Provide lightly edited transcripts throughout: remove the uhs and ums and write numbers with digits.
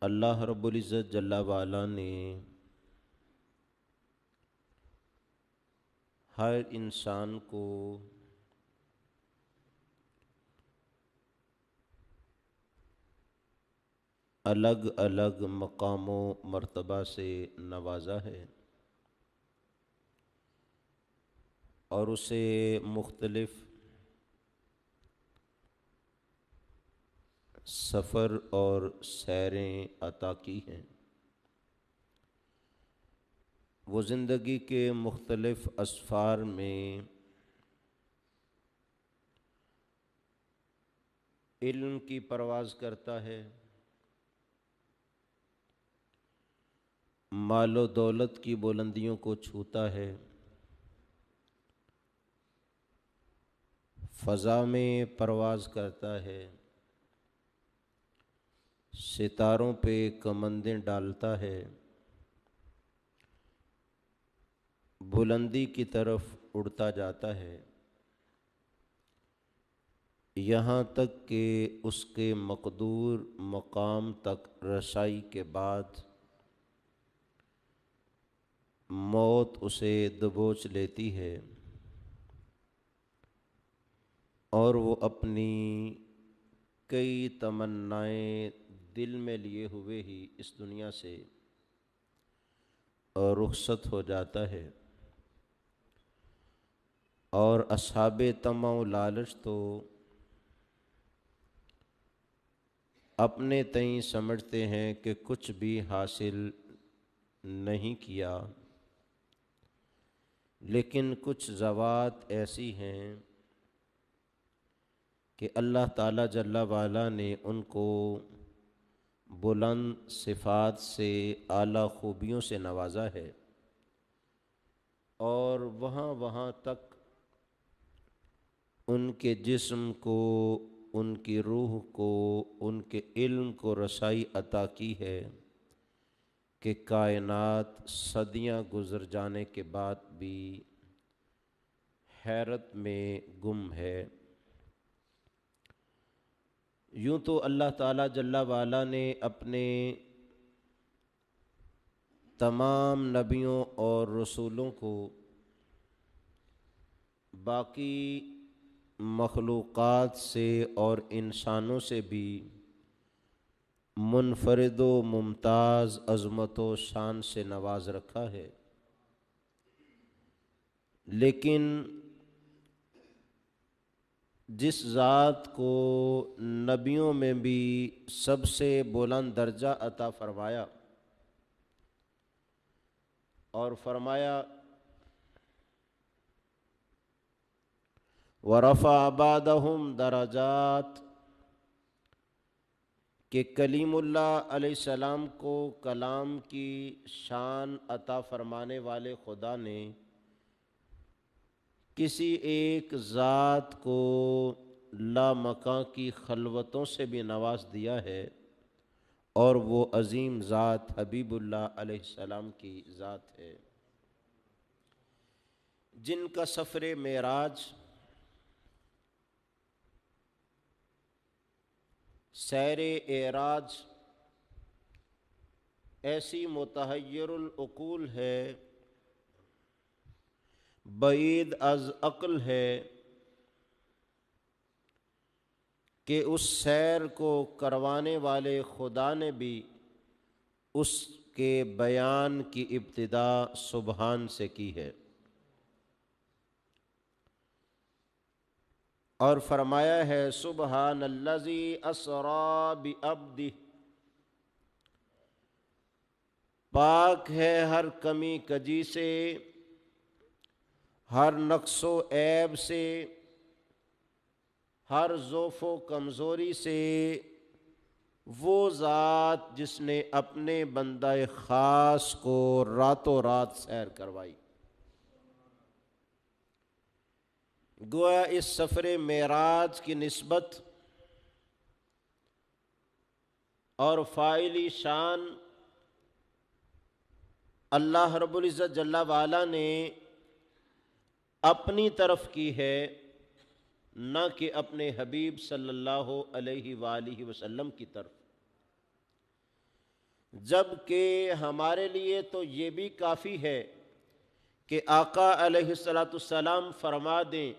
اللہ رب العزت جل وعلا نے ہر انسان کو الگ الگ مقام و مرتبہ سے نوازا ہے اور اسے مختلف سفر اور سیریں عطا کی ہیں۔ وہ زندگی کے مختلف اسفار میں علم کی پرواز کرتا ہے، مال و دولت کی بلندیوں کو چھوتا ہے، فضا میں پرواز کرتا ہے، ستاروں پہ کمندیں ڈالتا ہے، بلندی کی طرف اڑتا جاتا ہے، یہاں تک کہ اس کے مقدور مقام تک رسائی کے بعد موت اسے دبوچ لیتی ہے اور وہ اپنی کئی تمنائیں دل میں لیے ہوئے ہی اس دنیا سے رخصت ہو جاتا ہے۔ اور اصحاب طمع و لالچ تو اپنے تئیں سمجھتے ہیں کہ کچھ بھی حاصل نہیں کیا، لیکن کچھ ذوات ایسی ہیں کہ اللہ تعالیٰ جل وعلا نے ان کو بلند صفات سے، اعلیٰ خوبیوں سے نوازا ہے، اور وہاں وہاں تک ان کے جسم کو، ان کی روح کو، ان کے علم کو رسائی عطا کی ہے کہ کائنات صدیاں گزر جانے کے بعد بھی حیرت میں گم ہے۔ یوں تو اللہ تعالیٰ جل وعلا نے اپنے تمام نبیوں اور رسولوں کو باقی مخلوقات سے اور انسانوں سے بھی منفرد و ممتاز عظمت و شان سے نواز رکھا ہے، لیکن جس ذات کو نبیوں میں بھی سب سے بلند درجہ عطا فرمایا اور فرمایا وَرَفَعَ بَعْضَهُمْ دَرَجَاتٍ، کہ کلیم اللہ علیہ السلام کو کلام کی شان عطا فرمانے والے خدا نے کسی ایک ذات کو لامکاں کی خلوتوں سے بھی نواز دیا ہے، اور وہ عظیم ذات حبیب اللہ علیہ السلام کی ذات ہے، جن کا سفر معراج سیر اعراج ایسی متحیر العقول ہے، بعید از عقل ہے کہ اس سیر کو کروانے والے خدا نے بھی اس کے بیان کی ابتدا سبحان سے کی ہے، اور فرمایا ہے سبحان الذی اسریٰ بعبدہ، پاک ہے ہر کمی کجی سے، ہر نقص و عیب سے، ہر ضعف و کمزوری سے، وہ ذات جس نے اپنے بندہ خاص کو راتوں رات سیر کروائی۔ گویا اس سفر معراج کی نسبت اور فاعلی شان اللہ رب العزت جل وعلا نے اپنی طرف کی ہے، نہ کہ اپنے حبیب صلی اللہ علیہ وآلہ وسلم کی طرف۔ جبکہ ہمارے لیے تو یہ بھی کافی ہے کہ آقا علیہ الصلاۃ والسلام فرما دیں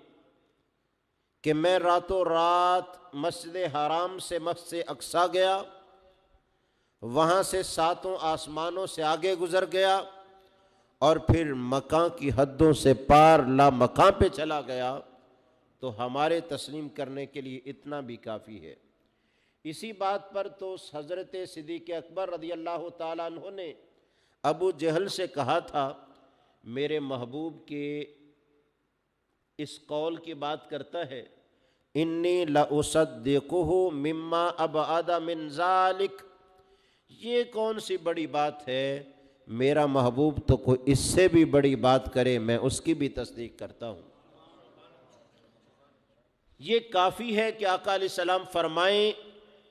کہ میں راتوں رات مسجد حرام سے مسجد اقصیٰ گیا، وہاں سے 7 آسمانوں سے آگے گزر گیا اور پھر مکان کی حدوں سے پار لا مکان پہ چلا گیا، تو ہمارے تسلیم کرنے کے لیے اتنا بھی کافی ہے۔ اسی بات پر تو حضرت صدیق اکبر رضی اللہ تعالیٰ عنہ نے ابو جہل سے کہا تھا، میرے محبوب کے اس قول کی بات کرتا ہے، انی لأصدقہ مما ابعد من ذالک، یہ کون سی بڑی بات ہے، میرا محبوب تو کوئی اس سے بھی بڑی بات کرے میں اس کی بھی تصدیق کرتا ہوں۔ یہ کافی ہے کہ آقا علیہ السلام فرمائیں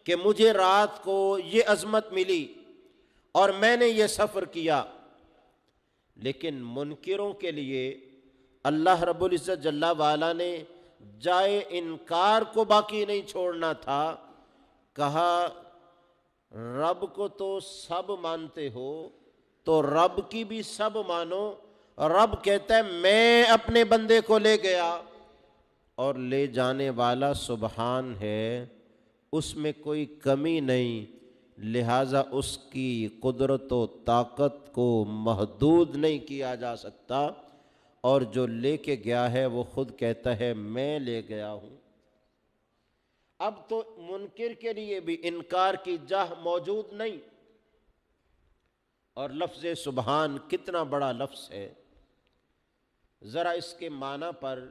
کہ مجھے رات کو یہ عظمت ملی اور میں نے یہ سفر کیا، لیکن منکروں کے لیے اللہ رب العزت جل وعلا نے جائے انکار کو باقی نہیں چھوڑنا تھا، کہا رب کو تو سب مانتے ہو تو رب کی بھی سب مانو۔ رب کہتا ہے میں اپنے بندے کو لے گیا اور لے جانے والا سبحان ہے، اس میں کوئی کمی نہیں، لہٰذا اس کی قدرت و طاقت کو محدود نہیں کیا جا سکتا، اور جو لے کے گیا ہے وہ خود کہتا ہے میں لے گیا ہوں۔ اب تو منکر کے لیے بھی انکار کی جاہ موجود نہیں، اور لفظ سبحان کتنا بڑا لفظ ہے، ذرا اس کے معنی پر،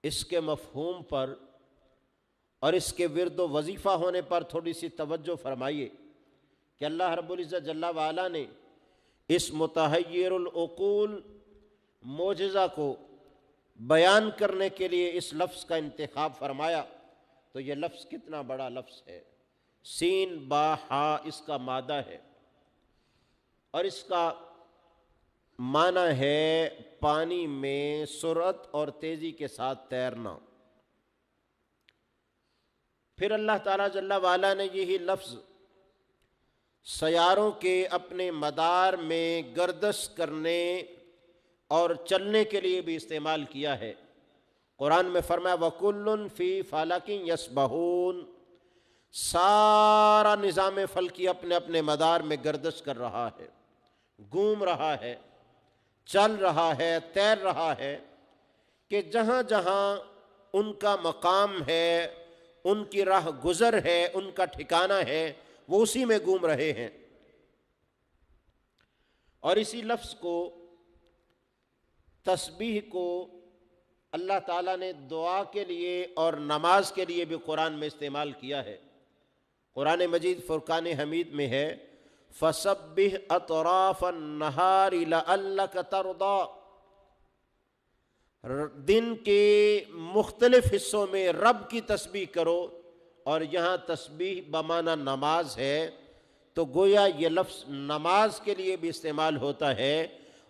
اس کے مفہوم پر اور اس کے ورد و وظیفہ ہونے پر تھوڑی سی توجہ فرمائیے کہ اللہ رب العزت جل وعلا نے اس متحیر العقول معجزہ کو بیان کرنے کے لیے اس لفظ کا انتخاب فرمایا، تو یہ لفظ کتنا بڑا لفظ ہے۔ سین با ہا اس کا مادہ ہے، اور اس کا معنی ہے پانی میں سرعت اور تیزی کے ساتھ تیرنا۔ پھر اللہ تعالیٰ جل وعلا نے یہی لفظ سیاروں کے اپنے مدار میں گردش کرنے اور چلنے کے لیے بھی استعمال کیا ہے۔ قرآن میں فرمایا وَكُلٌّ فِي فَلَكٍ يَسْبَحُونَ، سارا نظام فلکی اپنے اپنے مدار میں گردش کر رہا ہے، گھوم رہا ہے، چل رہا ہے، تیر رہا ہے، کہ جہاں جہاں ان کا مقام ہے، ان کی راہ گزر ہے، ان کا ٹھکانہ ہے، وہ اسی میں گھوم رہے ہیں۔ اور اسی لفظ کو، تسبیح کو، اللہ تعالیٰ نے دعا کے لیے اور نماز کے لیے بھی قرآن میں استعمال کیا ہے۔ قرآن مجید فرقان حمید میں ہے فَسَبِّحْ أَطْرَافَ النَّهَارِ لَعَلَّكَ تَرْضَىٰ، دن کے مختلف حصوں میں رب کی تسبیح کرو، اور یہاں تسبیح بمعنی نماز ہے، تو گویا یہ لفظ نماز کے لیے بھی استعمال ہوتا ہے،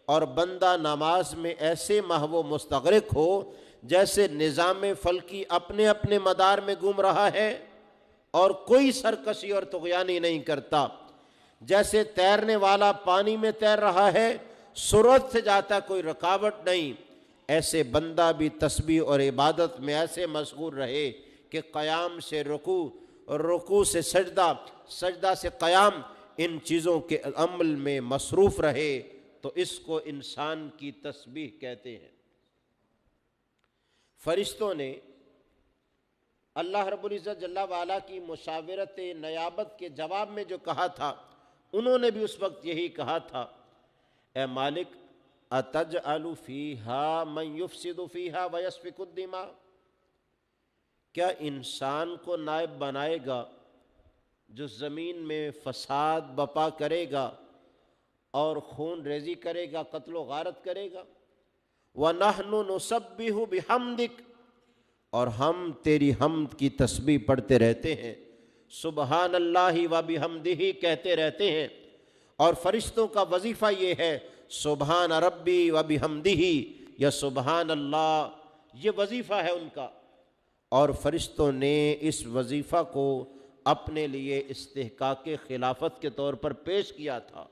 اور بندہ نماز میں ایسے محو مستغرق ہو جیسے نظام فلکی اپنے اپنے مدار میں گھوم رہا ہے اور کوئی سرکشی اور طغیانی نہیں کرتا، جیسے تیرنے والا پانی میں تیر رہا ہے، سرعت سے جاتا، کوئی رکاوٹ نہیں، ایسے بندہ بھی تسبیح اور عبادت میں ایسے مشغول رہے کہ قیام سے رکوع، رکوع سے سجدہ، سجدہ سے قیام، ان چیزوں کے عمل میں مصروف رہے، تو اس کو انسان کی تسبیح کہتے ہیں۔ فرشتوں نے اللہ رب العزت جل وعلا کی مشاورت نیابت کے جواب میں جو کہا تھا، انہوں نے بھی اس وقت یہی کہا تھا، اے مالک اتجعل فیہا من یفسد فیہا ویسفک الدماء، کیا انسان کو نائب بنائے گا جو زمین میں فساد بپا کرے گا اور خون ریزی کرے گا، قتل و غارت کرے گا؟ وَنَحْنُ نُسَبِّحُ بِحَمْدِكَ، اور ہم تیری حمد کی تسبیح پڑھتے رہتے ہیں، سبحان اللہ و بحمدہ کہتے رہتے ہیں۔ اور فرشتوں کا وظیفہ یہ ہے سبحان ربی و بحمدہ یا سبحان اللہ، یہ وظیفہ ہے ان کا، اور فرشتوں نے اس وظیفہ کو اپنے لیے استحقاق خلافت کے طور پر پیش کیا تھا۔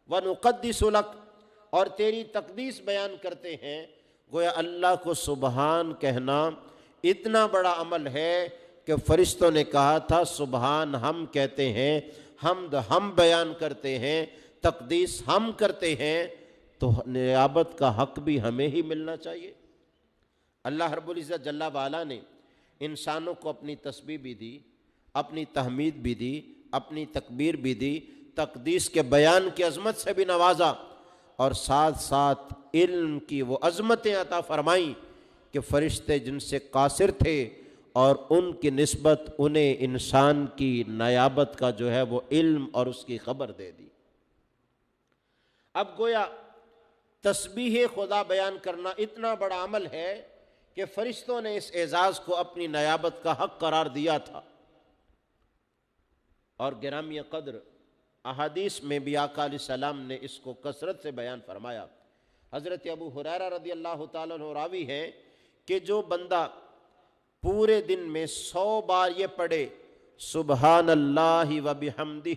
وَنُقَدِّسُ لَكَ، اور تیری تقدیس بیان کرتے ہیں۔ گویا اللہ کو سبحان کہنا اتنا بڑا عمل ہے کہ فرشتوں نے کہا تھا سبحان ہم کہتے ہیں، حمد ہم بیان کرتے ہیں، تقدیس ہم کرتے ہیں، تو نیابت کا حق بھی ہمیں ہی ملنا چاہیے۔ اللہ رب العزت جل وعلا نے انسانوں کو اپنی تسبیح بھی دی، اپنی تحمید بھی دی، اپنی تکبیر بھی دی، تقدیس کے بیان کی عظمت سے بھی نوازا، اور ساتھ ساتھ علم کی وہ عظمتیں عطا فرمائیں کہ فرشتے جن سے قاصر تھے اور ان کی نسبت انہیں انسان کی نیابت کا جو ہے وہ علم اور اس کی خبر دے دی۔ اب گویا تسبیح خدا بیان کرنا اتنا بڑا عمل ہے کہ فرشتوں نے اس اعزاز کو اپنی نیابت کا حق قرار دیا تھا۔ اور گرامی قدر احادیث میں بھی آقا علیہ السلام نے اس کو کثرت سے بیان فرمایا۔ حضرت ابو ہریرہ رضی اللہ تعالیٰ عنہ راوی ہے کہ جو بندہ پورے دن میں 100 بار یہ پڑھے سبحان اللہ و بحمدہ،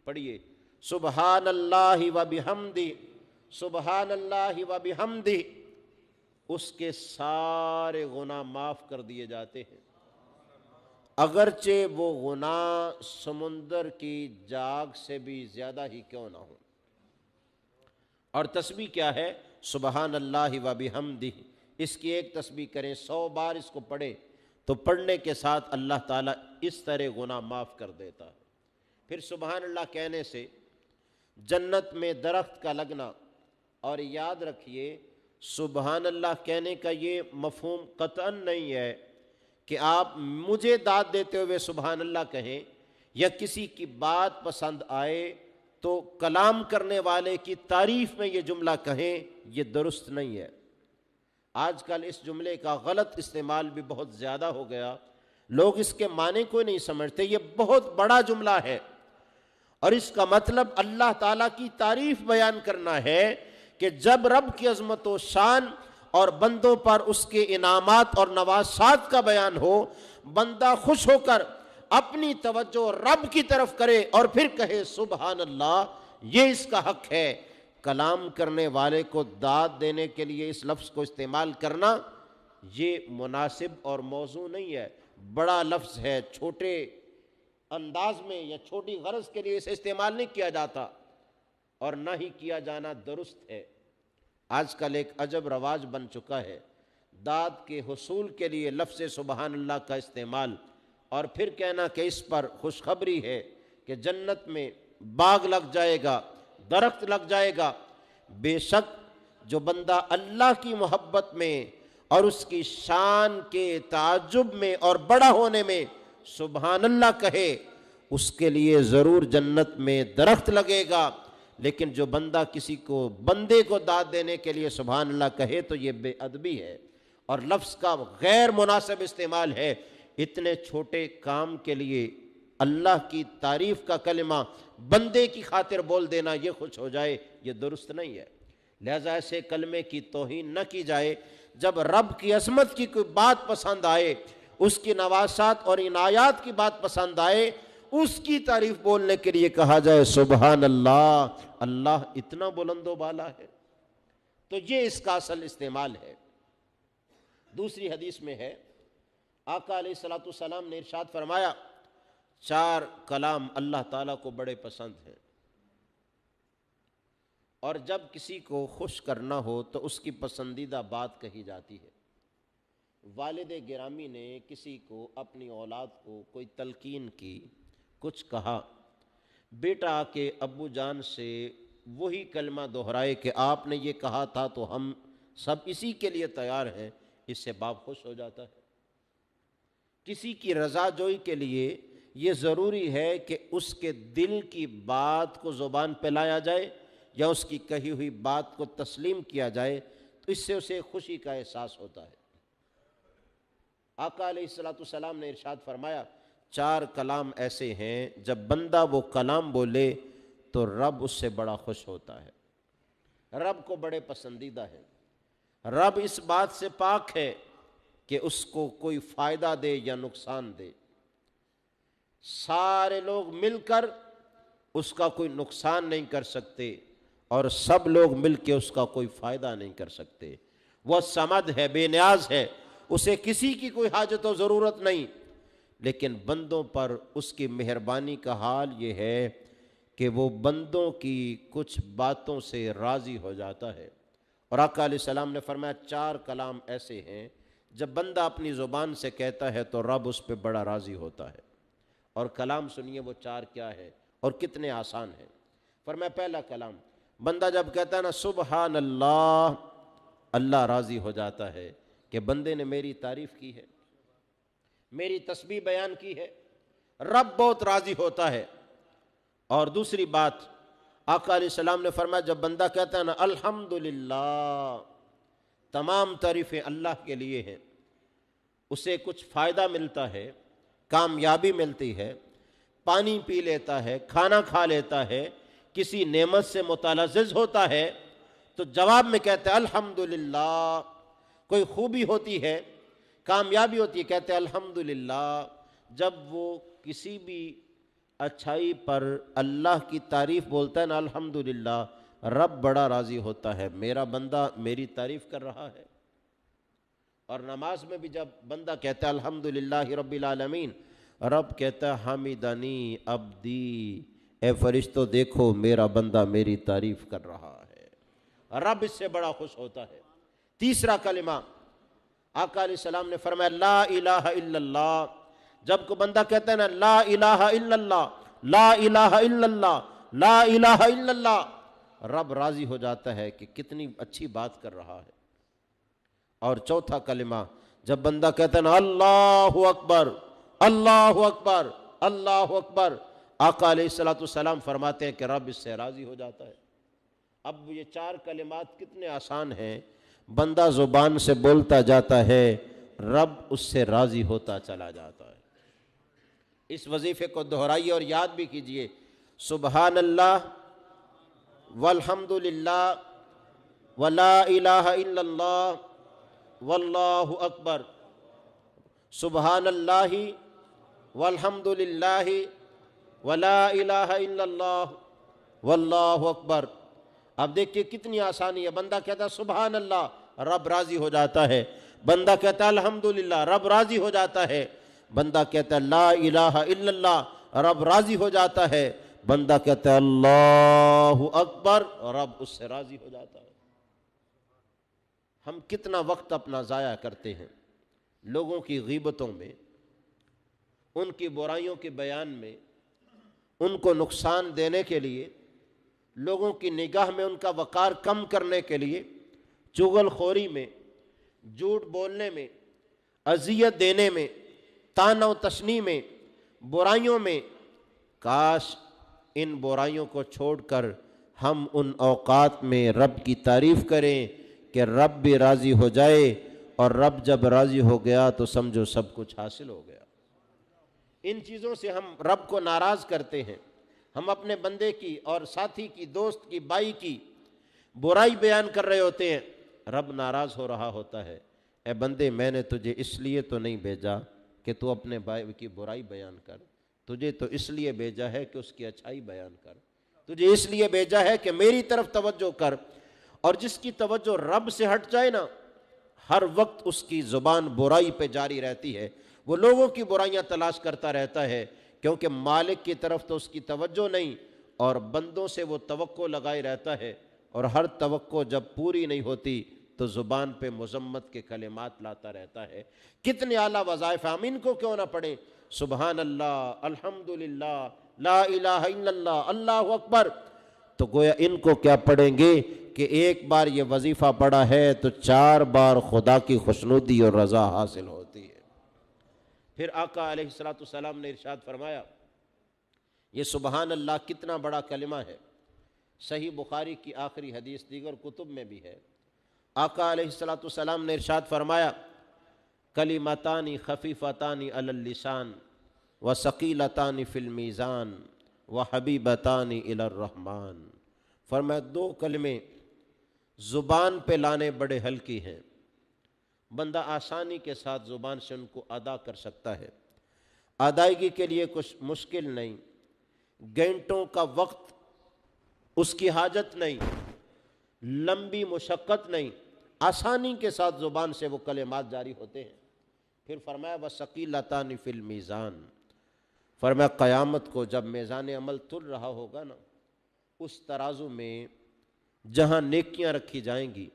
پڑھیے سبحان اللہ و بحمدہ، سبحان اللہ و بحمدہ، اس کے سارے گناہ معاف کر دیے جاتے ہیں، اگرچہ وہ گناہ سمندر کی جاگ سے بھی زیادہ ہی کیوں نہ ہو۔ اور تسبیح کیا ہے؟ سبحان اللہ و بحمدہ، اس کی ایک تسبیح کریں، 100 بار اس کو پڑھیں تو پڑھنے کے ساتھ اللہ تعالیٰ اس طرح گناہ معاف کر دیتا ہے۔ پھر سبحان اللہ کہنے سے جنت میں درخت کا لگنا، اور یاد رکھیے سبحان اللہ کہنے کا یہ مفہوم قطعاً نہیں ہے کہ آپ مجھے داد دیتے ہوئے سبحان اللہ کہیں، یا کسی کی بات پسند آئے تو کلام کرنے والے کی تعریف میں یہ جملہ کہیں، یہ درست نہیں ہے۔ آج کل اس جملے کا غلط استعمال بھی بہت زیادہ ہو گیا، لوگ اس کے معنی کو نہیں سمجھتے۔ یہ بہت بڑا جملہ ہے، اور اس کا مطلب اللہ تعالیٰ کی تعریف بیان کرنا ہے کہ جب رب کی عظمت و شان اور بندوں پر اس کے انعامات اور نواسات کا بیان ہو، بندہ خوش ہو کر اپنی توجہ رب کی طرف کرے اور پھر کہے سبحان اللہ، یہ اس کا حق ہے۔ کلام کرنے والے کو داد دینے کے لیے اس لفظ کو استعمال کرنا یہ مناسب اور موزوں نہیں ہے، بڑا لفظ ہے، چھوٹے انداز میں یا چھوٹی غرض کے لیے اسے استعمال نہیں کیا جاتا، اور نہ ہی کیا جانا درست ہے۔ آج کل ایک عجب رواج بن چکا ہے داد کے حصول کے لیے لفظ سبحان اللہ کا استعمال، اور پھر کہنا کہ اس پر خوشخبری ہے کہ جنت میں باغ لگ جائے گا، درخت لگ جائے گا۔ بے شک جو بندہ اللہ کی محبت میں اور اس کی شان کے تعجب میں اور بڑا ہونے میں سبحان اللہ کہے، اس کے لیے ضرور جنت میں درخت لگے گا۔ لیکن جو بندہ کسی کو بندے کو داد دینے کے لیے سبحان اللہ کہے تو یہ بے ادبی ہے اور لفظ کا غیر مناسب استعمال ہے۔ اتنے چھوٹے کام کے لیے اللہ کی تعریف کا کلمہ بندے کی خاطر بول دینا، یہ خوش ہو جائے، یہ درست نہیں ہے۔ لہذا ایسے کلمے کی توہین نہ کی جائے۔ جب رب کی عظمت کی کوئی بات پسند آئے، اس کی نواسات اور عنایات کی بات پسند آئے، اس کی تعریف بولنے کے لیے کہا جائے سبحان اللہ، اللہ اتنا بلند و بالا ہے۔ تو یہ اس کا اصل استعمال ہے۔ دوسری حدیث میں ہے آقا علیہ الصلوۃ والسلام نے ارشاد فرمایا 4 کلام اللہ تعالیٰ کو بڑے پسند ہیں، اور جب کسی کو خوش کرنا ہو تو اس کی پسندیدہ بات کہی جاتی ہے۔ والد گرامی نے کسی کو اپنی اولاد کو کوئی تلقین کی، کچھ کہا، بیٹا آ کے ابو جان سے وہی کلمہ دہرائے کہ آپ نے یہ کہا تھا تو ہم سب اسی کے لیے تیار ہیں، اس سے باپ خوش ہو جاتا ہے۔ کسی کی رضا جوئی کے لیے یہ ضروری ہے کہ اس کے دل کی بات کو زبان پہ لایا جائے یا اس کی کہی ہوئی بات کو تسلیم کیا جائے، تو اس سے اسے خوشی کا احساس ہوتا ہے۔ آقا علیہ الصلوۃ والسلام نے ارشاد فرمایا 4 کلام ایسے ہیں جب بندہ وہ کلام بولے تو رب اس سے بڑا خوش ہوتا ہے، رب کو بڑے پسندیدہ ہے۔ رب اس بات سے پاک ہے کہ اس کو کوئی فائدہ دے یا نقصان دے۔ سارے لوگ مل کر اس کا کوئی نقصان نہیں کر سکتے اور سب لوگ مل کے اس کا کوئی فائدہ نہیں کر سکتے۔ وہ صمد ہے، بے نیاز ہے، اسے کسی کی کوئی حاجت و ضرورت نہیں، لیکن بندوں پر اس کی مہربانی کا حال یہ ہے کہ وہ بندوں کی کچھ باتوں سے راضی ہو جاتا ہے۔ اور آقا علیہ السلام نے فرمایا 4 کلام ایسے ہیں جب بندہ اپنی زبان سے کہتا ہے تو رب اس پہ بڑا راضی ہوتا ہے۔ اور کلام سنیے وہ 4 کیا ہے اور کتنے آسان ہیں۔ فرمایا پہلا کلام، بندہ جب کہتا ہے نا سبحان اللہ، اللہ راضی ہو جاتا ہے کہ بندے نے میری تعریف کی ہے، میری تسبیح بیان کی ہے، رب بہت راضی ہوتا ہے۔ اور دوسری بات، آقا علیہ السلام نے فرمایا جب بندہ کہتا ہے نا الحمدللہ، تمام تعریفیں اللہ کے لیے ہیں، اسے کچھ فائدہ ملتا ہے، کامیابی ملتی ہے، پانی پی لیتا ہے، کھانا کھا لیتا ہے، کسی نعمت سے متلذذ ہوتا ہے، تو جواب میں کہتے ہیں الحمدللہ۔ کوئی خوبی ہوتی ہے، کامیابی ہوتی ہے، کہتے ہیں الحمدللہ۔ جب وہ کسی بھی اچھائی پر اللہ کی تعریف بولتا ہے نا الحمدللہ، رب بڑا راضی ہوتا ہے، میرا بندہ میری تعریف کر رہا ہے۔ اور نماز میں بھی جب بندہ کہتا ہے الحمدللہ رب العالمین، رب کہتا ہے حمیدنی عبدی، اے فرشتو دیکھو میرا بندہ میری تعریف کر رہا ہے، رب اس سے بڑا خوش ہوتا ہے۔ تیسرا کلمہ، آقا علیہ السلام نے فرمایا لا الہ الا اللہ۔ جب کو بندہ کہتا ہے نا لا الہ الا اللہ، لا الہ الا اللہ، لا الہ الا اللہ، رب راضی ہو جاتا ہے کہ کتنی اچھی بات کر رہا ہے۔ اور چوتھا کلمہ، جب بندہ کہتا ہے نا اللہ اکبر، اللہ اکبر، اللہ اکبر، آقا علیہ السلام فرماتے ہیں کہ رب اس سے راضی ہو جاتا ہے۔ اب یہ 4 کلمات کتنے آسان ہیں، بندہ زبان سے بولتا جاتا ہے، رب اس سے راضی ہوتا چلا جاتا ہے۔ اس وظیفے کو دہرائیے اور یاد بھی کیجئے، سبحان اللہ والحمدللہ ولا الہ الا اللہ واللہ اکبر، سبحان اللہ والحمدللہ ولا الہ الا اللہ واللہ اکبر۔ اب دیکھیے کتنی آسانی ہے، بندہ کہتا ہے سبحان اللہ، رب راضی ہو جاتا ہے، بندہ کہتا ہے الحمدللہ، رب راضی ہو جاتا ہے، بندہ کہتا ہے لا الہ الا اللہ، رب راضی ہو جاتا ہے، بندہ کہتا ہے اللہ اکبر، رب اس سے راضی ہو جاتا ہے۔ ہم کتنا وقت اپنا ضائع کرتے ہیں لوگوں کی غیبتوں میں، ان کی برائیوں کے بیان میں، ان کو نقصان دینے کے لیے، لوگوں کی نگاہ میں ان کا وقار کم کرنے کے لیے، چغل خوری میں، جھوٹ بولنے میں، اذیت دینے میں، طعن و تشنیع میں، برائیوں میں۔ کاش ان برائیوں کو چھوڑ کر ہم ان اوقات میں رب کی تعریف کریں کہ رب بھی راضی ہو جائے، اور رب جب راضی ہو گیا تو سمجھو سب کچھ حاصل ہو گیا۔ ان چیزوں سے ہم رب کو ناراض کرتے ہیں، ہم اپنے بندے کی اور ساتھی کی، دوست کی، بھائی کی برائی بیان کر رہے ہوتے ہیں، رب ناراض ہو رہا ہوتا ہے، اے بندے میں نے تجھے اس لیے تو نہیں بھیجا کہ تو اپنے بھائی کی برائی بیان کر، تجھے تو اس لیے بھیجا ہے کہ اس کی اچھائی بیان کر، تجھے اس لیے بھیجا ہے کہ میری طرف توجہ کر۔ اور جس کی توجہ رب سے ہٹ جائے نا، ہر وقت اس کی زبان برائی پہ جاری رہتی ہے، وہ لوگوں کی برائیاں تلاش کرتا رہتا ہے، کیونکہ مالک کی طرف تو اس کی توجہ نہیں، اور بندوں سے وہ توقع لگائے رہتا ہے، اور ہر توقع جب پوری نہیں ہوتی تو زبان پہ مذمت کے کلمات لاتا رہتا ہے۔ کتنے اعلیٰ وظائف، ہم ان کو کیوں نہ پڑھیں، سبحان اللہ، الحمدللہ، لا الہ الا اللہ، اللہ اکبر۔ تو گویا ان کو کیا پڑھیں گے کہ ایک بار یہ وظیفہ پڑھا ہے تو 4 بار خدا کی خوشنودی اور رضا حاصل ہوتی ہے۔ پھر آقا علیہ السلام نے ارشاد فرمایا، یہ سبحان اللہ کتنا بڑا کلمہ ہے، صحیح بخاری کی آخری حدیث، دیگر کتب میں بھی ہے۔ آقا علیہ السلام نے ارشاد فرمایا، کلمتان خفیفتان علی اللسان وثقیلتان فی المیزان وحبیبتان الی الرحمن۔ فرمایا 2 کلمے زبان پہ لانے بڑے ہلکی ہیں، بندہ آسانی کے ساتھ زبان سے ان کو ادا کر سکتا ہے۔ ادائیگی کے لیے کچھ مشکل نہیں، گھنٹوں کا وقت اس کی حاجت نہیں، لمبی مشقت نہیں، آسانی کے ساتھ زبان سے وہ کلمات جاری ہوتے ہیں۔ پھر فرمایا وَثَقِيلَتَانِ فِي الْمِيزَانِ، فرمایا قیامت کو جب میزان عمل تل رہا ہوگا نا، اس ترازو میں جہاں نیکیاں رکھی جائیں گی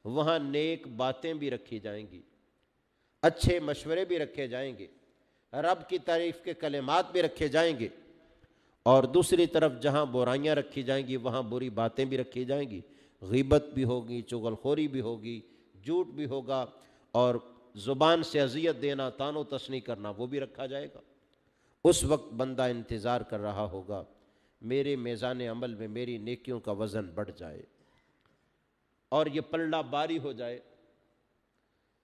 وہاں نیک باتیں بھی رکھی جائیں گی، اچھے مشورے بھی رکھے جائیں گے، رب کی تعریف کے کلمات بھی رکھے جائیں گے، اور دوسری طرف جہاں برائیاں رکھی جائیں گی وہاں بری باتیں بھی رکھی جائیں گی، غیبت بھی ہوگی، چغل خوری بھی ہوگی، جھوٹ بھی ہوگا، اور زبان سے اذیت دینا، طعن و تشنیع کرنا وہ بھی رکھا جائے گا۔ اس وقت بندہ انتظار کر رہا ہوگا میرے میزان عمل میں میری نیکیوں کا وزن بڑھ جائے اور یہ پلڑا باری ہو جائے۔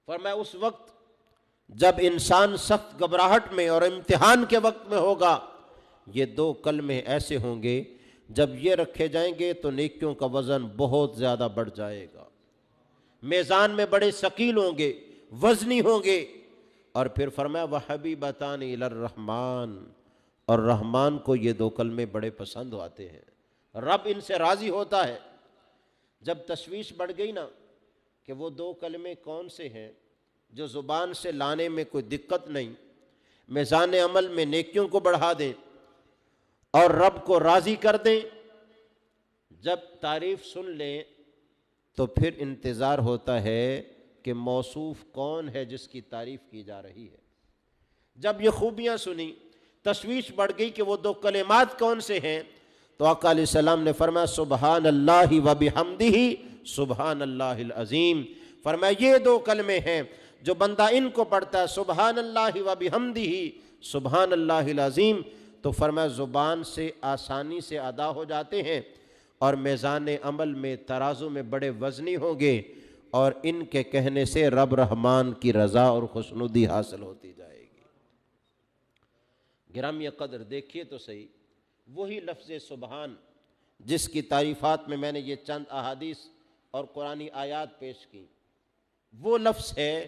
فرمایا اس وقت جب انسان سخت گھبراہٹ میں اور امتحان کے وقت میں ہوگا، یہ دو کلمے ایسے ہوں گے جب یہ رکھے جائیں گے تو نیکیوں کا وزن بہت زیادہ بڑھ جائے گا، میزان میں بڑے ثقیل ہوں گے، وزنی ہوں گے۔ اور پھر فرمایا وَحَبِيبَتَانِ إِلَى الرَّحْمَانِ، اور رحمان کو یہ دو کلمے بڑے پسند آتے ہیں، رب ان سے راضی ہوتا ہے۔ جب تشویش بڑھ گئی نا کہ وہ دو کلمے کون سے ہیں جو زبان سے لانے میں کوئی دقت نہیں، میزان عمل میں نیکیوں کو بڑھا دیں اور رب کو راضی کر دیں، جب تعریف سن لیں تو پھر انتظار ہوتا ہے کہ موصوف کون ہے جس کی تعریف کی جا رہی ہے۔ جب یہ خوبیاں سنی، تشویش بڑھ گئی کہ وہ دو کلمات کون سے ہیں، تو آقا علیہ السلام نے فرمایا سبحان اللہ و بحمدہ سبحان اللہ العظیم، فرمایا یہ دو کلمے ہیں جو بندہ ان کو پڑھتا ہے سبحان اللہ و بحمدہ سبحان اللہ العظیم، تو فرمایا زبان سے آسانی سے ادا ہو جاتے ہیں اور میزان عمل میں ترازو میں بڑے وزنی ہوں گے، اور ان کے کہنے سے رب رحمان کی رضا اور خوشنودی حاصل ہوتی جائے گی۔ گرامی قدر دیکھیے تو صحیح، وہی لفظ سبحان جس کی تعریفات میں میں نے یہ چند احادیث اور قرآنی آیات پیش کی، وہ لفظ ہے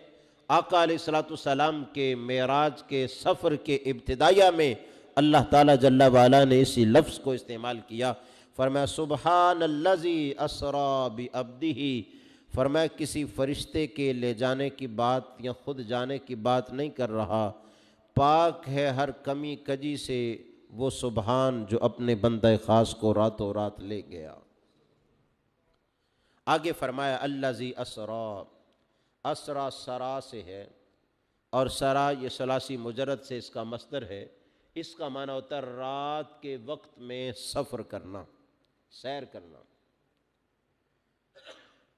آقا علیہ السلام کے معراج کے سفر کے ابتدائیہ میں اللہ تعالیٰ جل وعلا نے اسی لفظ کو استعمال کیا۔ فرمایا سبحان الذی اسری بعبدہ، فرمایا کسی فرشتے کے لے جانے کی بات یا خود جانے کی بات نہیں کر رہا، پاک ہے ہر کمی کجی سے وہ سبحان جو اپنے بندہ خاص کو راتوں رات لے گیا۔ آگے فرمایا الذی اسری، اسرا سرا سے ہے، اور سرا یہ ثلاثی مجرد سے اس کا مصدر ہے، اس کا معنی ہوتا ہے رات کے وقت میں سفر کرنا، سیر کرنا۔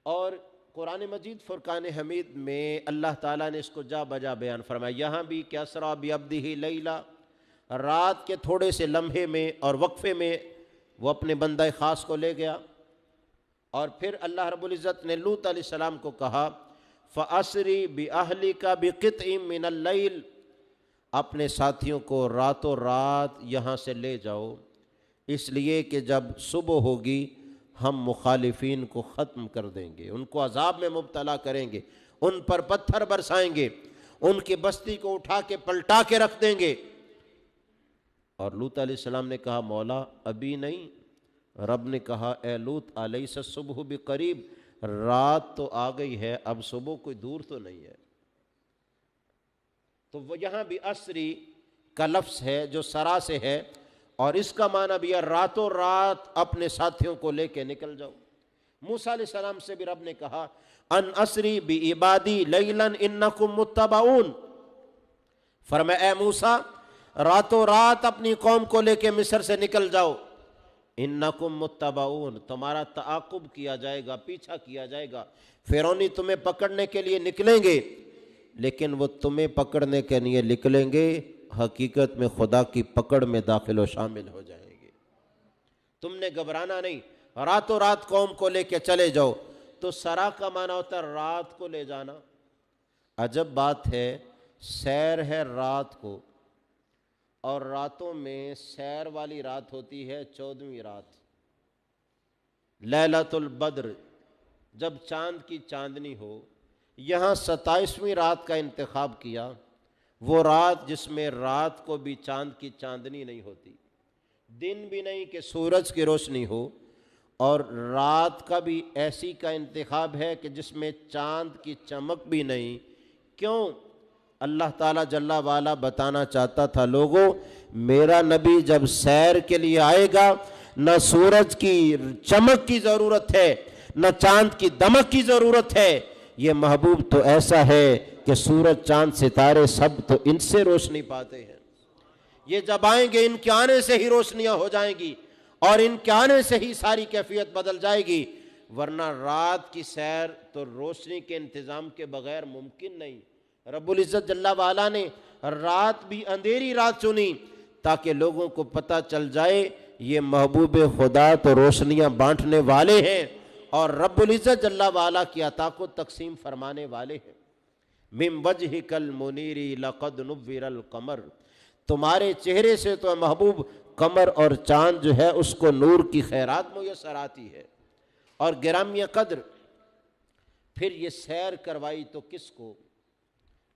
اور قرآن مجید فرقان حمید میں اللہ تعالیٰ نے اس کو جا بجا بیان فرمایا، یہاں بھی کہ اسرا بعبدہ لیلا، رات کے تھوڑے سے لمحے میں اور وقفے میں وہ اپنے بندہ خاص کو لے گیا۔ اور پھر اللہ رب العزت نے لوط علیہ السلام کو کہا فَأَسْرِ بِأَهْلِكَ بِقِطْعٍ مِّنَ اللَّيْلِ، اپنے ساتھیوں کو راتوں رات یہاں سے لے جاؤ، اس لیے کہ جب صبح ہوگی ہم مخالفین کو ختم کر دیں گے، ان کو عذاب میں مبتلا کریں گے، ان پر پتھر برسائیں گے، ان کی بستی کو اٹھا کے پلٹا کے رکھ دیں گے۔ اور لوط علیہ السلام نے کہا مولا ابھی نہیں، رب نے کہا اے لوط الیس الصبح بقریب، رات تو آ گئی ہے، اب صبح کوئی دور تو نہیں ہے۔ تو وہ یہاں بھی اسری کا لفظ ہے جو سرا سے ہے، اور اس کا معنی بھی ہے راتوں رات اپنے ساتھیوں کو لے کے نکل جاؤ۔ موسیٰ علیہ السلام سے بھی رب نے کہا ان اسری بعبادی لیلا انکم متبعون، فرمایا اے موسیٰ راتوں رات اپنی قوم کو لے کے مصر سے نکل جاؤ، انکم متبعون، تمہارا تعاقب کیا جائے گا، پیچھا کیا جائے گا، فرعونی تمہیں پکڑنے کے لیے نکلیں گے، لیکن وہ تمہیں پکڑنے کے لیے نکلیں گے، حقیقت میں خدا کی پکڑ میں داخل و شامل ہو جائیں گے۔ تم نے گھبرانا نہیں، راتوں رات قوم کو لے کے چلے جاؤ۔ تو سرا کا معنی ہوتا ہے رات کو لے جانا۔ عجب بات ہے، سیر ہے رات کو، اور راتوں میں سیر والی رات ہوتی ہے 14ویں رات، لیلۃ البدر، جب چاند کی چاندنی ہو۔ یہاں 27ویں رات کا انتخاب کیا، وہ رات جس میں رات کو بھی چاند کی چاندنی نہیں ہوتی، دن بھی نہیں کہ سورج کی روشنی ہو، اور رات کا بھی ایسی کا انتخاب ہے کہ جس میں چاند کی چمک بھی نہیں۔ کیوں؟ اللہ تعالیٰ جل وعلا بتانا چاہتا تھا، لوگوں میرا نبی جب سیر کے لیے آئے گا، نہ سورج کی چمک کی ضرورت ہے، نہ چاند کی دمک کی ضرورت ہے۔ یہ محبوب تو ایسا ہے کہ سورج چاند ستارے سب تو ان سے روشنی پاتے ہیں۔ یہ جب آئیں گے ان کے آنے سے ہی روشنیاں ہو جائیں گی، اور ان کے آنے سے ہی ساری کیفیت بدل جائے گی، ورنہ رات کی سیر تو روشنی کے انتظام کے بغیر ممکن نہیں۔ رب العزت جل وعلا نے رات بھی اندھیری رات چنی تاکہ لوگوں کو پتہ چل جائے یہ محبوب خدا تو روشنیاں بانٹنے والے ہیں، اور رب العزت جل وعلا کی عطا کو تقسیم فرمانے والے ہیں۔ من وجہک المنیر لقد نور القمر، تمہارے چہرے سے تو محبوب قمر اور چاند جو ہے اس کو نور کی خیرات میسر آتی ہے۔ اور گرامی قدر پھر یہ سیر کروائی تو کس کو؟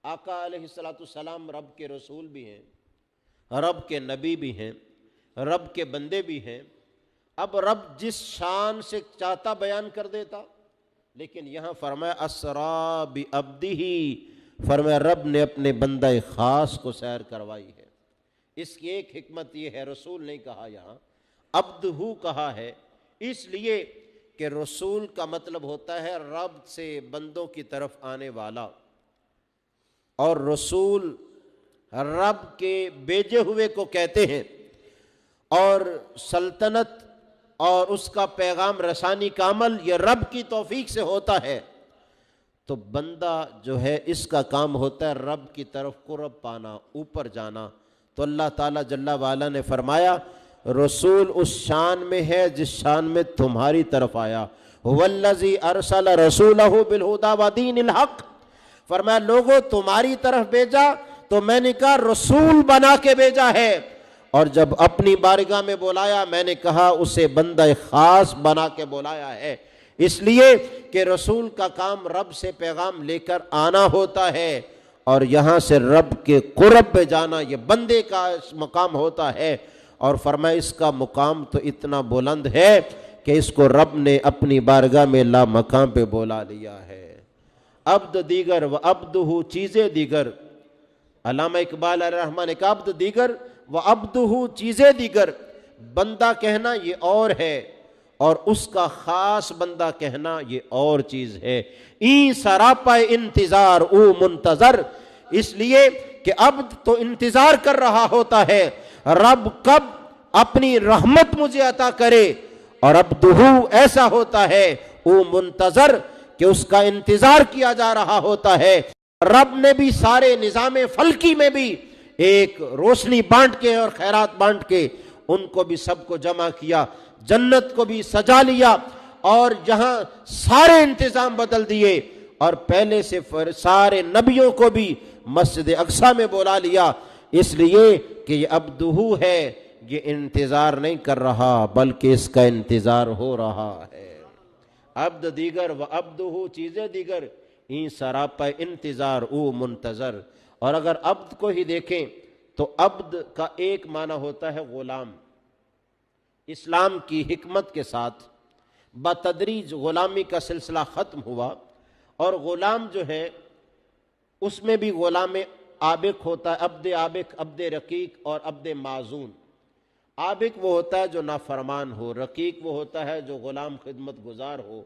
آقا علیہ السلام رب کے رسول بھی ہیں، رب کے نبی بھی ہیں، رب کے بندے بھی ہیں۔ اب رب جس شان سے چاہتا بیان کر دیتا، لیکن یہاں فرمایا اسرا بعبدہ، فرمایا رب نے اپنے بندہ خاص کو سیر کروائی ہے۔ اس کی ایک حکمت یہ ہے، رسول نہیں کہا، یہاں عبدہ کہا ہے، اس لیے کہ رسول کا مطلب ہوتا ہے رب سے بندوں کی طرف آنے والا، اور رسول رب کے بھیجے ہوئے کو کہتے ہیں، اور سلطنت اور اس کا پیغام رسانی کا عمل یہ رب کی توفیق سے ہوتا ہے۔ تو بندہ جو ہے اس کا کام ہوتا ہے رب کی طرف قرب پانا، اوپر جانا۔ تو اللہ تعالیٰ جل وعلا نے فرمایا رسول اس شان میں ہے جس شان میں تمہاری طرف آیا، والذی ارسل رسولہ بالہدی ودین الحق، فرمایا لوگوں تمہاری طرف بھیجا تو میں نے کہا رسول بنا کے بھیجا ہے، اور جب اپنی بارگاہ میں بلایا میں نے کہا اسے بندہ خاص بنا کے بلایا ہے، اس لیے کہ رسول کا کام رب سے پیغام لے کر آنا ہوتا ہے، اور یہاں سے رب کے قرب پہ جانا یہ بندے کا مقام ہوتا ہے۔ اور فرمایا اس کا مقام تو اتنا بلند ہے کہ اس کو رب نے اپنی بارگاہ میں لا مقام پہ بولا لیا ہے۔ عبد دیگر و عبدہ چیزیں دیگر، علامہ اقبال علیہ الرحمٰن نے کہا عبد دیگر و عبدہ چیزیں دیگر، بندہ کہنا یہ اور ہے اور اس کا خاص بندہ کہنا یہ اور چیز ہے۔ این سراپا انتظار او منتظر، اس لیے کہ عبد تو انتظار کر رہا ہوتا ہے رب کب اپنی رحمت مجھے عطا کرے، اور عبدہ ایسا ہوتا ہے او منتظر کہ اس کا انتظار کیا جا رہا ہوتا ہے۔ رب نے بھی سارے نظام فلکی میں بھی ایک روشنی بانٹ کے اور خیرات بانٹ کے ان کو بھی سب کو جمع کیا، جنت کو بھی سجا لیا، اور جہاں سارے انتظام بدل دیے، اور پہلے سے سارے نبیوں کو بھی مسجد اقصی میں بلا لیا، اس لیے کہ یہ عبدہ ہے، یہ انتظار نہیں کر رہا بلکہ اس کا انتظار ہو رہا ہے۔ عبد دیگر و عبدہ چیزیں دیگر، این سراپا انتظار او منتظر۔ اور اگر عبد کو ہی دیکھیں تو عبد کا ایک معنی ہوتا ہے غلام۔ اسلام کی حکمت کے ساتھ بتدریج غلامی کا سلسلہ ختم ہوا، اور غلام جو ہے اس میں بھی غلام عابق ہوتا ہے، عبد عابق، عبد رقیق اور عبد معزون۔ عابق وہ ہوتا ہے جو نافرمان ہو، رقیق وہ ہوتا ہے جو غلام خدمت گزار ہو،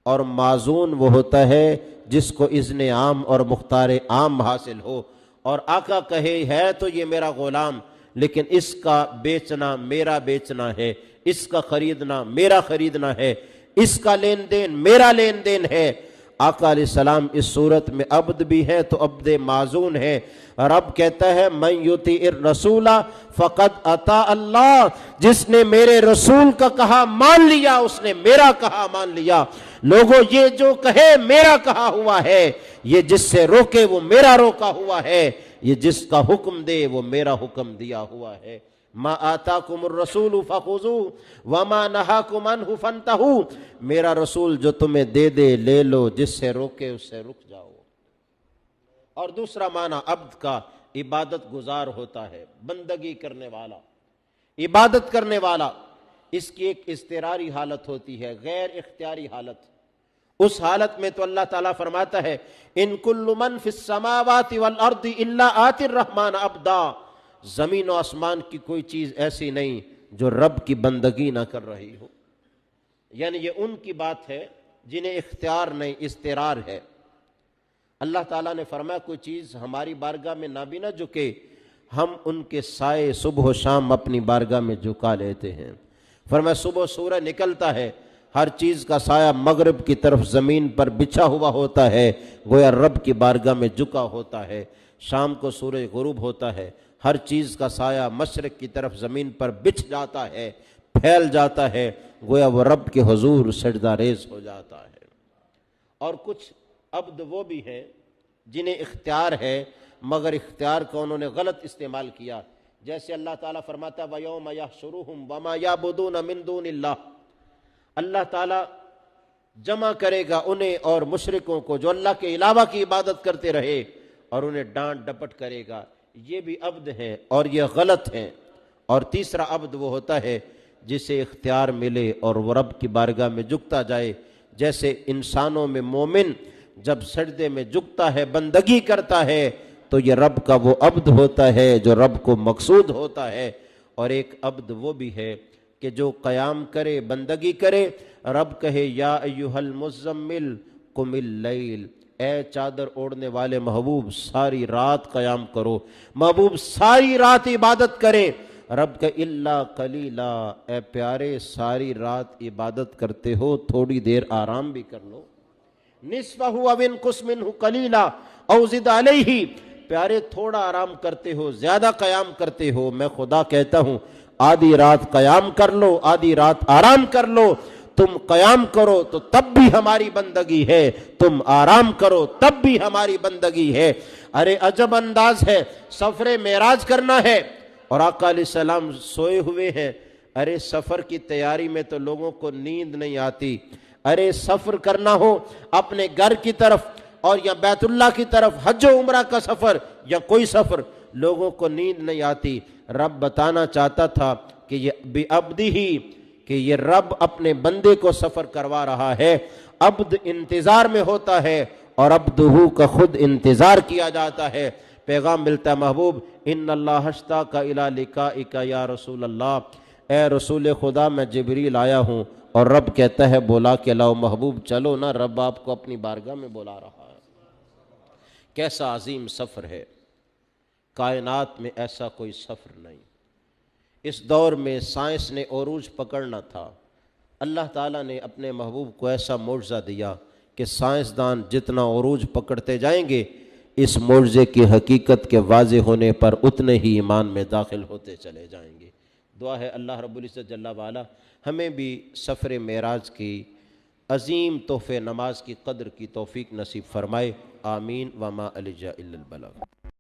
اور معزون وہ ہوتا ہے جس کو اذن عام اور مختار عام حاصل ہو، اور آقا کہے ہے تو یہ میرا غلام لیکن اس کا بیچنا میرا بیچنا ہے، اس کا خریدنا میرا خریدنا ہے، اس کا لین دین میرا لین دین ہے۔ آقا علیہ السلام اس صورت میں عبد بھی ہے تو عبد معزون ہے۔ رب کہتا ہے من یطیع الرسول فقد اطاع اللہ، جس نے میرے رسول کا کہا مان لیا اس نے میرا کہا مان لیا۔ لوگوں یہ جو کہے میرا کہا ہوا ہے، یہ جس سے روکے وہ میرا روکا ہوا ہے، یہ جس کا حکم دے وہ میرا حکم دیا ہوا ہے۔ ما آتاکم الرسول فخذوہ وما نہاکم عنہ فانتہوا، میرا رسول جو تمہیں دے دے لے لو، جس سے روکے اس سے رک جاؤ۔ اور دوسرا معنی عبد کا عبادت گزار ہوتا ہے، بندگی کرنے والا، عبادت کرنے والا، اس کی ایک اضطراری حالت ہوتی ہے، غیر اختیاری حالت۔ اس حالت میں تو اللہ تعالیٰ فرماتا ہے ان کل من فی السماوات والارض الا آتی الرحمن عبدا، زمین و آسمان کی کوئی چیز ایسی نہیں جو رب کی بندگی نہ کر رہی ہو۔ یعنی یہ ان کی بات ہے جنہیں اختیار نہیں، اضطرار ہے۔ اللہ تعالیٰ نے فرمایا کوئی چیز ہماری بارگاہ میں نہ بھی نہ جھکے، ہم ان کے سائے صبح و شام اپنی بارگاہ میں جھکا لیتے ہیں۔ فرمایا صبح سورج نکلتا ہے، ہر چیز کا سایہ مغرب کی طرف زمین پر بچھا ہوا ہوتا ہے، گویا رب کی بارگاہ میں جھکا ہوتا ہے۔ شام کو سورج غروب ہوتا ہے، ہر چیز کا سایہ مشرق کی طرف زمین پر بچھ جاتا ہے، پھیل جاتا ہے، گویا وہ رب کے حضور سجدہ ریز ہو جاتا ہے۔ اور کچھ عبد وہ بھی ہیں جنہیں اختیار ہے مگر اختیار کا انہوں نے غلط استعمال کیا، جیسے اللہ تعالیٰ فرماتا ہے وَيَوْمَ يَحْشُرُهُمْ وَمَا يَعْبُدُونَ مِن دُونِ اللَّهِ، اللہ تعالیٰ جمع کرے گا انہیں اور مشرکوں کو جو اللہ کے علاوہ کی عبادت کرتے رہے، اور انہیں ڈانٹ ڈپٹ کرے گا۔ یہ بھی عبد ہیں اور یہ غلط ہیں۔ اور تیسرا عبد وہ ہوتا ہے جسے اختیار ملے اور وہ رب کی بارگاہ میں جھکتا جائے، جیسے انسانوں میں مومن جب سجدے میں جھکتا ہے، بندگی کرتا ہے، تو یہ رب کا وہ عبد ہوتا ہے جو رب کو مقصود ہوتا ہے۔ اور ایک عبد وہ بھی ہے کہ جو قیام کرے، بندگی کرے، رب کہے یا ایھا المزمل قم اللیل، اے چادر اوڑھنے والے محبوب ساری رات قیام کرو، محبوب ساری رات عبادت کرے۔ رب کہ الا قلیلا، اے پیارے ساری رات عبادت کرتے ہو، تھوڑی دیر آرام بھی کر لو۔ نصفہ او انقص منہ قلیلا او زد علیہ، پیارے تھوڑا آرام کرتے ہو، زیادہ قیام کرتے ہو، میں خدا کہتا ہوں آدھی رات قیام کر لو، آدھی رات آرام کر لو۔ تم قیام کرو تو تب بھی ہماری بندگی ہے، تم آرام کرو تب بھی ہماری بندگی ہے۔ ارے عجب انداز ہے، سفر معراج کرنا ہے اور آقا علیہ السلام سوئے ہوئے ہیں۔ ارے سفر کی تیاری میں تو لوگوں کو نیند نہیں آتی۔ ارے سفر کرنا ہو اپنے گھر کی طرف اور یا بیت اللہ کی طرف، حج و عمرہ کا سفر یا کوئی سفر، لوگوں کو نیند نہیں آتی۔ رب بتانا چاہتا تھا کہ یہ بعبدہ، کہ یہ رب اپنے بندے کو سفر کروا رہا ہے۔ عبد انتظار میں ہوتا ہے اور عبدہ کا خود انتظار کیا جاتا ہے۔ پیغام ملتا ہے محبوب ان اللہ اشتاق الی لقائک یا رسول اللہ، اے رسول خدا میں جبریل آیا ہوں، اور رب کہتا ہے بولا کہ لاؤ محبوب چلو نا، رب آپ کو اپنی بارگاہ میں بلا رہا ہے۔ کیسا عظیم سفر ہے، کائنات میں ایسا کوئی سفر نہیں۔ اس دور میں سائنس نے عروج پکڑنا تھا، اللہ تعالیٰ نے اپنے محبوب کو ایسا معجزہ دیا کہ سائنسدان جتنا عروج پکڑتے جائیں گے، اس معجزے کی حقیقت کے واضح ہونے پر اتنے ہی ایمان میں داخل ہوتے چلے جائیں گے۔ دعا ہے اللہ رب العزت جل وعلا ہمیں بھی سفر معراج کی عظیم تحفے نماز کی قدر کی توفیق نصیب فرمائے، آمین۔ وما علیہ الا البلاغ۔